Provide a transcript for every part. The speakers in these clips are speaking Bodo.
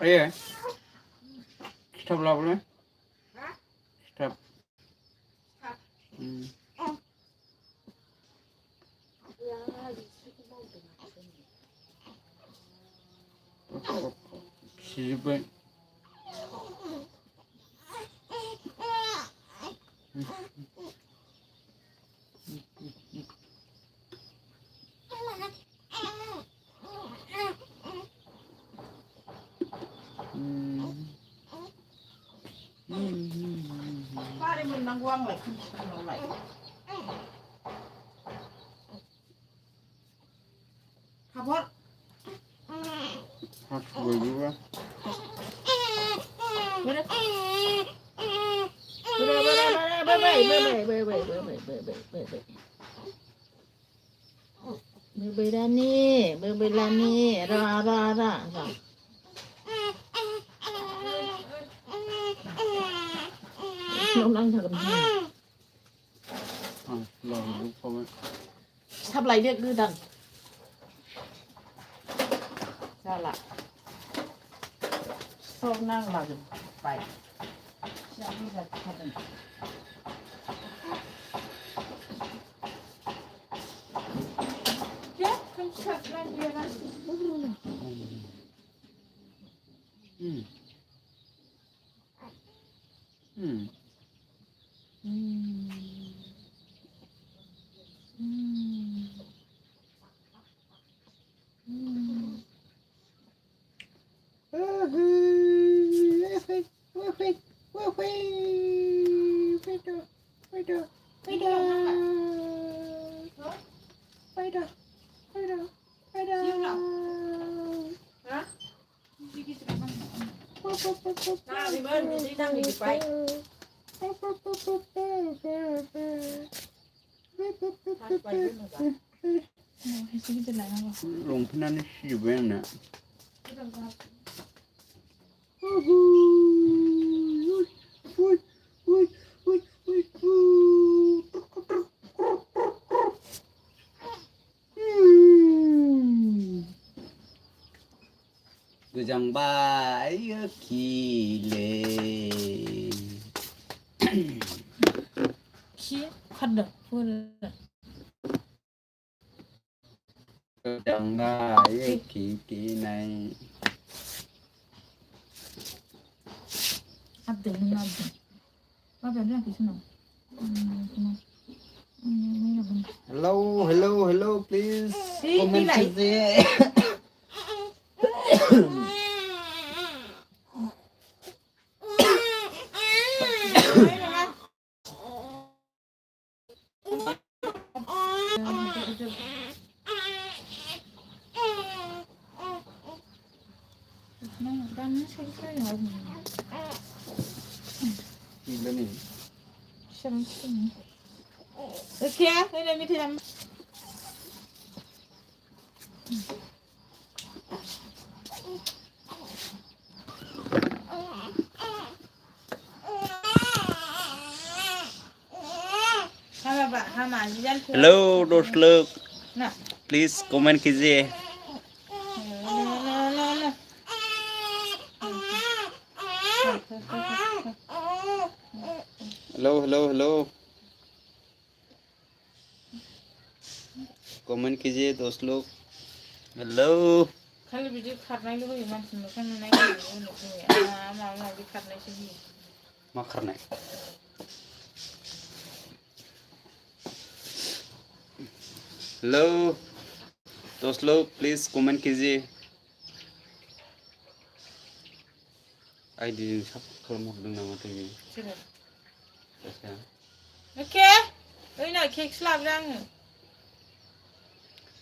Iya. Stop lah boleh. Stop. Siapa? Ba đi mình đang quăng lại không lại. Học hết. Học rồi juga. Berani, ra. Nó đang thật sắp lấy được đưa đần ra lại sau năng là phải ra đi là thật đần chết không sắp lên kia đó Nào đi bên đi đang đi quay Long penan sih benar. Gejang bay kile. kia khăn được vừa Gejang bay kiki này. áp đến cái nào Hello, please. Comment कीजिए. Gila nih. Kia, đây là như thế nào? Hello दोस्त लोग, please comment कीजिए. Hello. Comment कीजिए दोस्त लोग. Hello. खाली वीडियो खारनाय लुबैयो मानसिनि मोखां नुनाय लुबैयो माबा-माबि खारनायसो गियो. मा खारनाय? हेलो दोस्त लोग, प्लीज कमेंट कीजिए. आईडी सब खालामहरदों नामाथाय बेयो? सोरो? ओके ओइना केकसो लाबोदों आङो.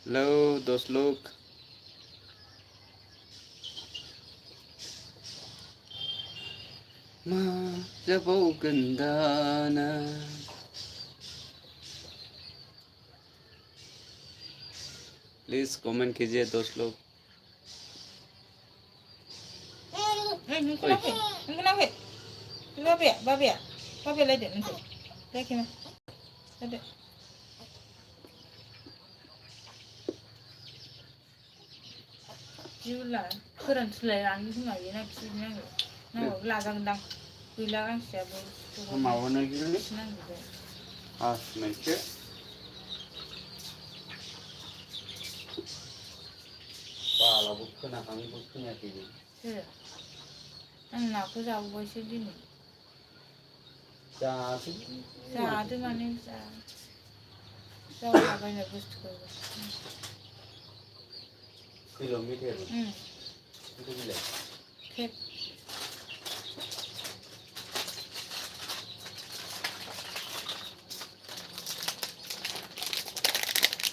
हेलो दोस्त लोग. मा जाबावगोन दाना. प्लीज कमेंट कीजिए दोस्त लोग. Babe lấy điện thử. Đây kìa. Đây. खियोब्ला फोरानस्लाय लांनो खोमा बे ना खिनांगौ नांगौ लाजागोनदां गैला गांसेयाबो माबानो गिलि खिनांगौ हास मोनसे बालाबो खोनाखांबो खोनायाखैबो आं नाखौ जाबोबायसो दिनै जादो माने जावलाबायनाय बुस्थुखौ किल'मिटार खेब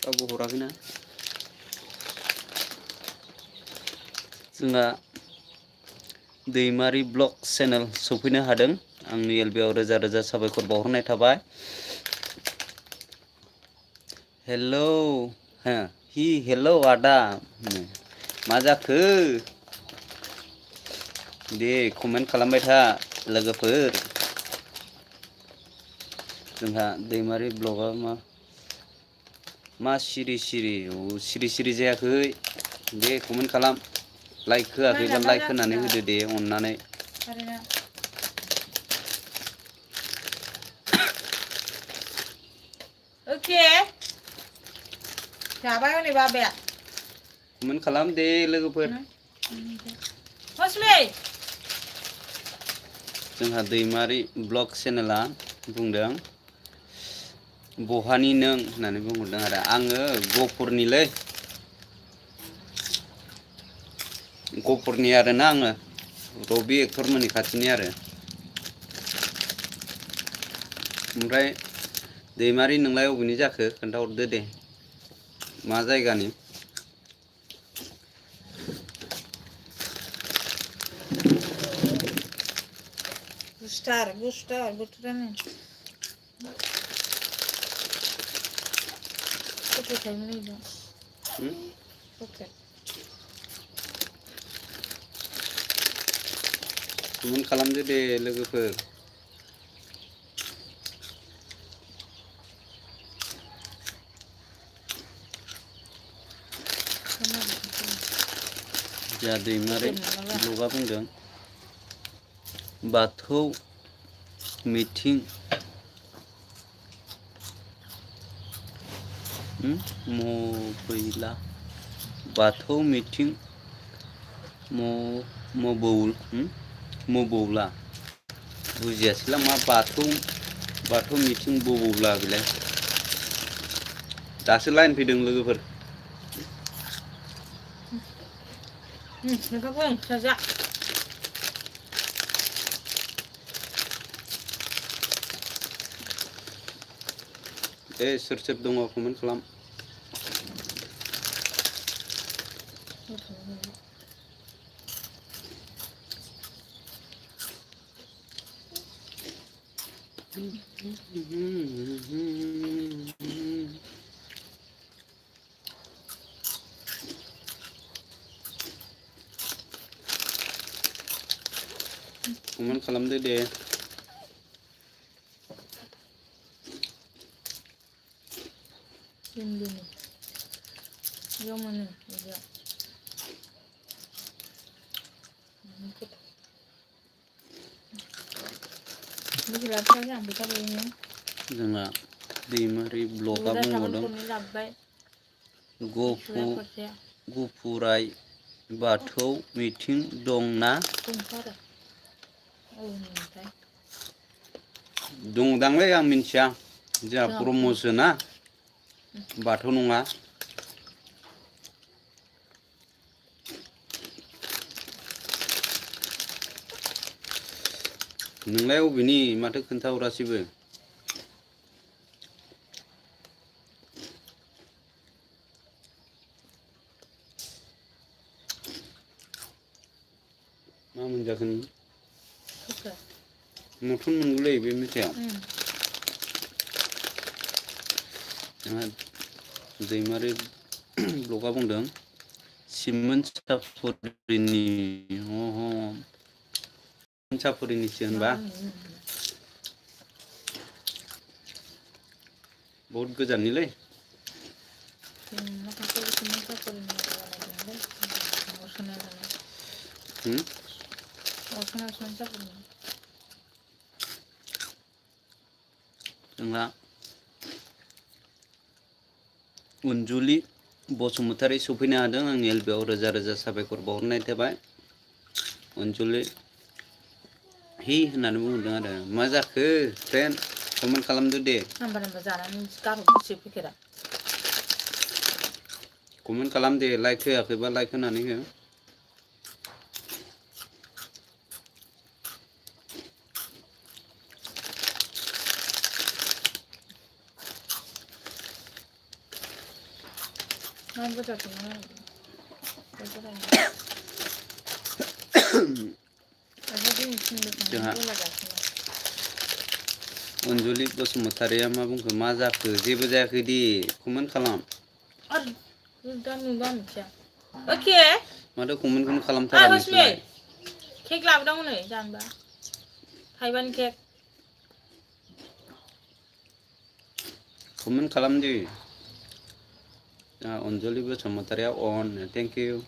रावबो हराखैना जोंहा दैमारि ब्लग चेनेल सफैनो हादों आंनि एलबिआव रोजा रोजा साबायखर बावहरनाय थाबाय हेलौ हेलौ आदा मा जाखो दे कमेन्ट खालामबाय था लोगोफोर जोंहा दैमारि ब्लगआ मा सिरि सिरि जायाखै दे कमेन्ट खालाम लाइक होआखैबा लाइक होनानै होदो दे अननानै ओके जाबाय हनै बाबाया कमेन्ट खालाम दे लोगोफोर हसलै जोंहा दैमारि ब्लग चेनेला बुंदों बहानि नों होननानै बुंहरदों आरो आङो गहपुरनिलै गहपुरनि आरोना आङो रबि एक्टरमोननि खाथिनि आरो ओमफ्राय दैमारि नोंलाय अबेनि जाखो खोन्थाहरदो दे मा जायगानि गुस्टार बोथोरानो कमेन्ट खालामदो दे लोगोफोर जोंहा दैमारि ब्लगआ बुंदों बाथौ मिथिं मबैला बाथौ मिथिं मबौला बुजियासैलां मा बाथौ मिथिं बबौला बेलाय दासो लाइन फैदों लोगोफोर सोर दङ कमेन्ट खालाम कमेन्ट खालामदो दे जोंहा दैमारि ब्लगआ बुंहरदों गुफुराय बाथौ मिथिं दंना दंदांलै आं मिन्थिया जोंहा ब्रह्मसो ना बाथौ नङा नोंलाय अबेनि माथो खोन्थाहरासैबो मा मोनजाखो नों मथन मोनगौलै बे मेथाइयाव दैमारि ब्लगआ बुंदों सिमोन सापुरिनिसो होनबा बहुत गोजाननिलै जोंहा अनजुलि बसुमतारी सफैनो हादों आंनि एलबियाव रोजा रोजा साबायखर बावहरनाय थाबाय अनजुलि हि होननानै बुंदों आरो मा जाखो फ्रेन्ड कमेन्ट खालामदो दे कमेन्ट खालाम दे लाइक होयाखैबा लाइक होनानै हो जोंहा अनजुलि बसुमतारिया मा बुंखो मा जाखो जेबो जायाखै दे कमेन्ट खालाम माथो कमेन्टखौनो खालामथारा नोंसोरलाय केक लाबोदां नै जानोबा थाइबानि केक कमेन्ट खालाम दे जोंहा अनजुलि बसुमतारिया अन थेंक इउ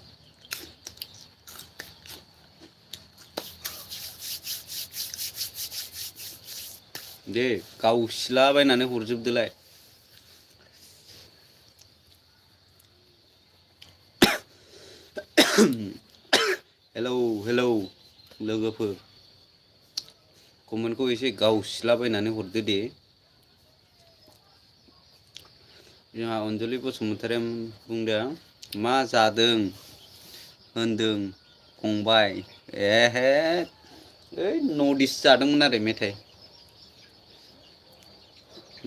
दे गावसिलाबायनानै हरजोबदोलाय हेलौ हेलौ लोगोफोर कमेन्टखौ एसे गावसिलाबायनानै हरदो दे जोंहा अनजुलि बसुमतारिया बुंदों मा जादों होनदों फंबाय एहे ओइ नदिस जादोंमोन आरो मेथाइ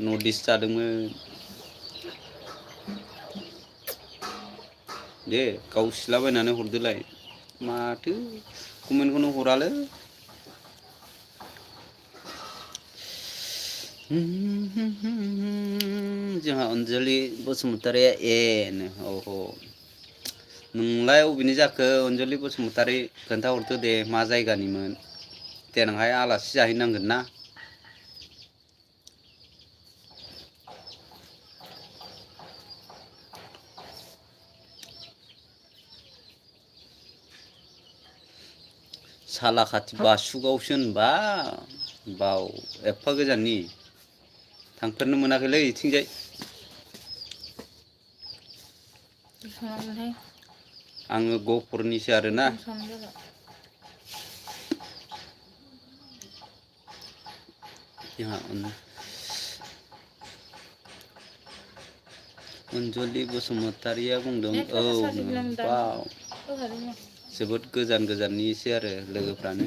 नदिस जादोंमोन दे गावसिलाबायनानै हरदोलाय माथो कमेन्टखौनो हरालै जोंहा अनजुलि बसुमतारिया एन औ नोंलाय अबेनि जाखो अनजुलि बसुमतारि खोन्थाहरदो दे मा जायगानिमोन देनांहाय आलासि जाहैनांगोन ना सालाखाथि बासुगावसो होनबा बाव एफा गोजाननि थांफेरनो मोनाखैलै इथिंजाय आङो गहपुरनिसो आरोना जोंहा अनजुलि बसुमतारिया बुंदों औ बाव जोबोद गोजान गोजाननिसो आरो लोगोफ्रानो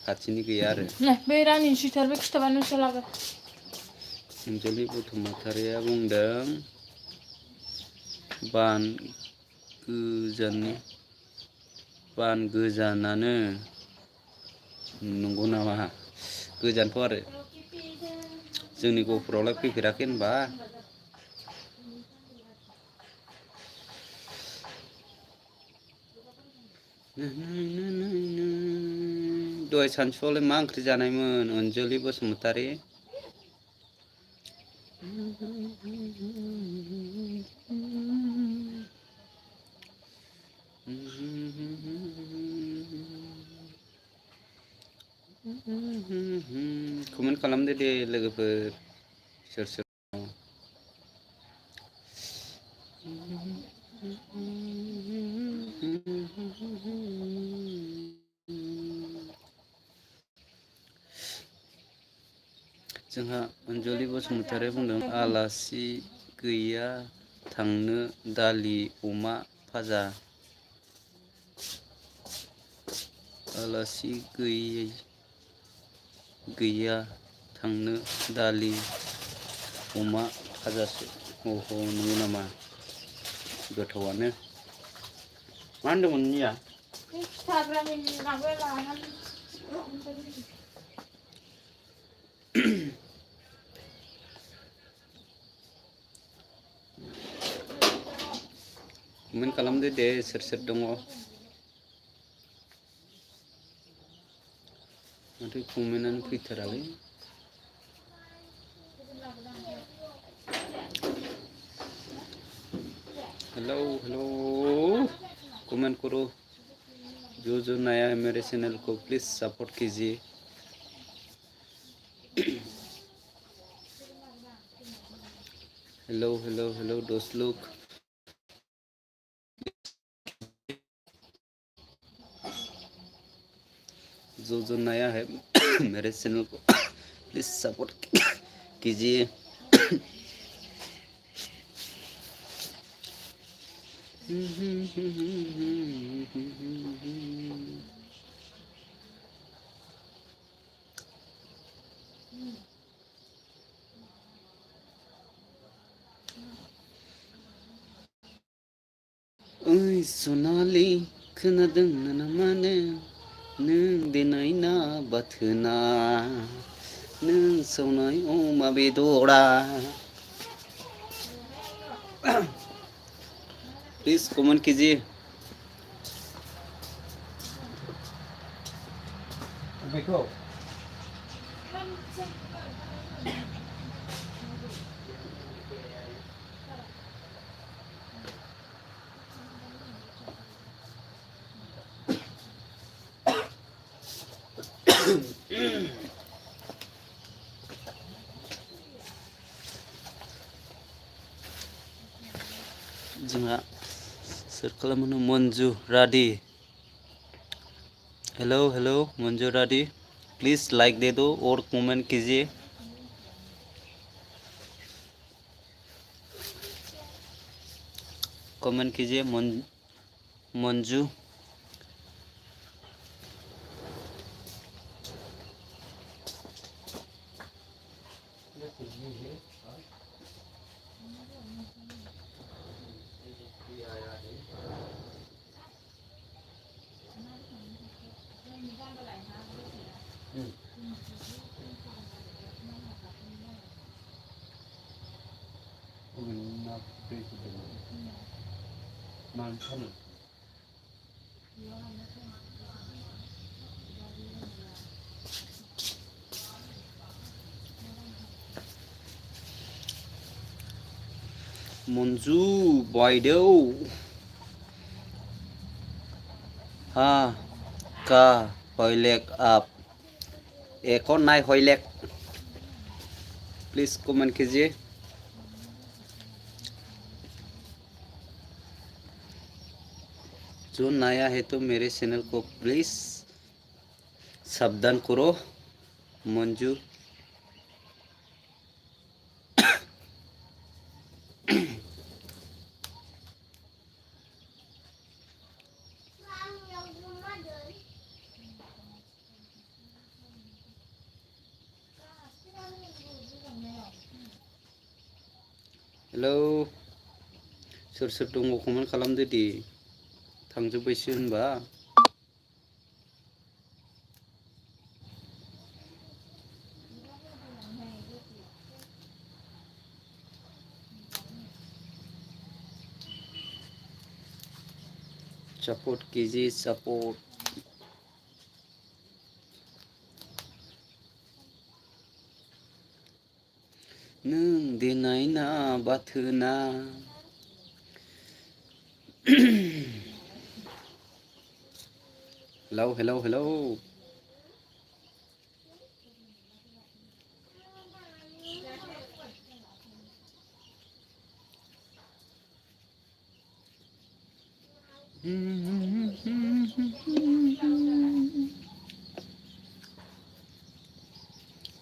खाथिनि गैया आरो बे रानिनि सुइटार बे खिथाबानो सोलाबो अनजुलि बसुमतारिया बुंदों बान गोजानानो नंगौ नामा गोजानथ' आरो जोंनि गहपुरावलाय फैफेराखै होनबा दहाय सानसुआवलाय मा ओंख्रि जानायमोन अनजुलि बसुमतारि कमेन्ट खालामदो दे लोगोफोर सोर सोर जोंहा अनजुलि बसुमतारिया बुंदों आलासि गैया थांनो दालि अमा भाजा आलासि गैया थांनो दालि अमा भाजासो अह नंगौ नामा गोथावानो मा होनदोंमोन नोंनिया कमेन्ट खालामदो दे सोर सोर दङ माथो कमेन्टआनो फैथारालै हेलौ हेलौ कमेन्ट करो जो नया है मेरे चैनल को प्लीज़ सपोर्ट कीजिए। हेलो हेलो हेलो दोस्त लोग, जो नया है मेरे चैनल को प्लीज़ सपोर्ट कीजिए। ओइ सनालि खोनादों ना मानो नों देनाय ना बाथोना नों सावनाय अमा बेदरा। प्लीज़ कमेंट कीजिए। बेखौ जोंहा सोर खालामनो Manju Radhi. Hello hello Manju Radhi, please like दे दो और कमेंट कीजिए। कमेंट कीजिए मंजू। मंजू बायदेव हाँ का हयलेक आप एक और नाइ हयलेक, प्लीज़ कमेंट कीजिए। जो नया है तो मेरे चैनल को प्लीज़ सावधान करो। मंजू हेलो सोर सोर दङ कमेन्ट खालामदो दि थांजोब्बायसो होनबा। सपोर्ट कीजिए सपोर्ट। नों देनाय ना बाथोना hello hello hello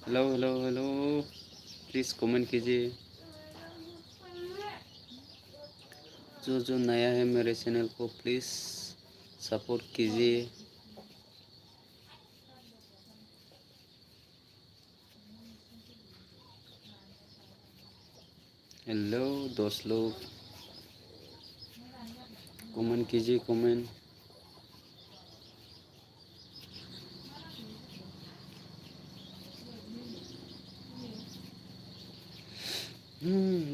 hello hello hello please comment कीजिए। जो नया है मेरे चैनल को प्लीज़ सपोर्ट कीजिए। हेलो दोस्त लोग, कमेंट कीजिए कमेंट।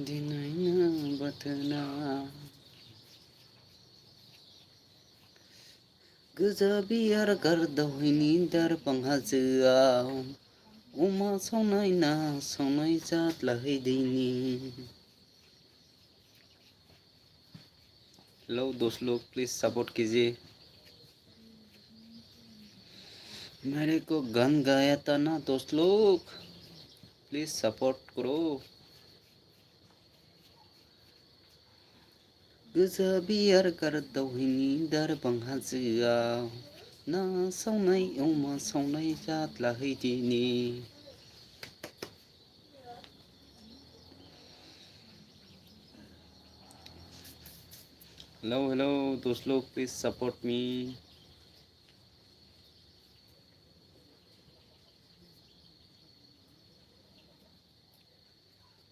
देनाय ना बाथोना गोजा बियार गारदावहैनि दारबां हाजोआव अमा सावनाय ना सावनाय जादलाहैदैनि। हेलो दोस्त लोग प्लीज़ सपोर्ट कीजिए। मेरे को गान गाया था ना दोस्त लोग, प्लीज सपोर्ट करो। गोजा बियार गारदावहैनि दारबां हाजोआव ना सावनाय अमा सावनाय जाद्लाहै दिनि। Hello, hello, those look, please support me.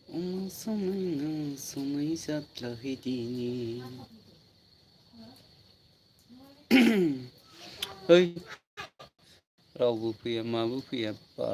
अमा सावनाय ना सावनाय जाद्लाहै दिनि। Hey, रावबो फैया माबो फैया बा